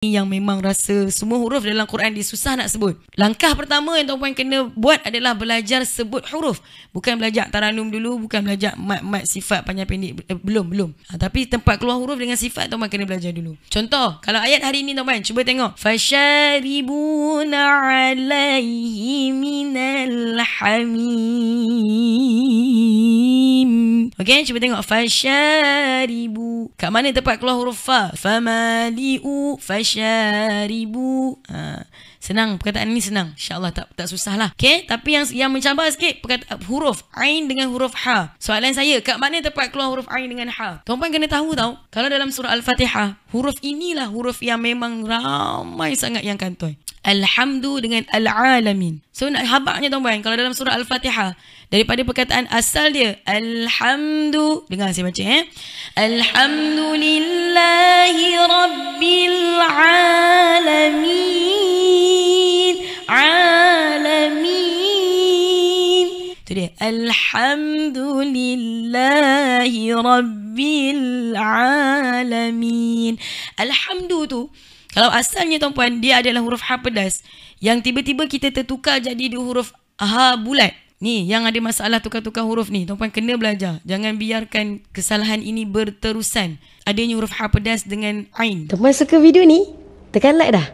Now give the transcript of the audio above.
yang memang rasa semua huruf dalam Quran dia susah nak sebut. Langkah pertama yang tuan-puan kena buat adalah belajar sebut huruf. Bukan belajar taranum dulu, bukan belajar mat-mat sifat panjang pendek. Belum. Tapi tempat keluar huruf dengan sifat tuan-puan kena belajar dulu. Contoh, kalau ayat hari ini tuan-puan, cuba tengok. Fasharibuna alaihi minal hamim. Okey, cuba tengok. Fasharibu. Kat mana tempat keluar huruf fa? Famali'u fasharibu. Senang, perkataan ini senang. InsyaAllah tak susah lah. Okay, tapi yang mencabar sikit perkataan huruf Ain dengan huruf Ha. Soalan saya, kat mana tempat keluar huruf Ain dengan Ha? Tuan-puan kena tahu tau. Kalau dalam surah Al-Fatihah, huruf inilah huruf yang memang ramai sangat yang kantoi. Alhamdu dengan Al-Alamin. So nak habaknya tuan-puan, kalau dalam surah Al-Fatihah, daripada perkataan asal dia Alhamdu, dengar saya baca Alhamdulillahi Rabbil Alamin. Alamin. Itu dia. Alhamdulillahi Rabbil Alamin. Alhamdu tu, kalau asalnya tuan-puan, dia adalah huruf Ha pedas yang tiba-tiba kita tertukar jadi huruf Ha bulat. Ni yang ada masalah tukar-tukar huruf ni. Tuan-puan kena belajar. Jangan biarkan kesalahan ini berterusan. Adanya huruf Ha pedas dengan Ain. Tuan-puan suka video ni? Tekan like dah.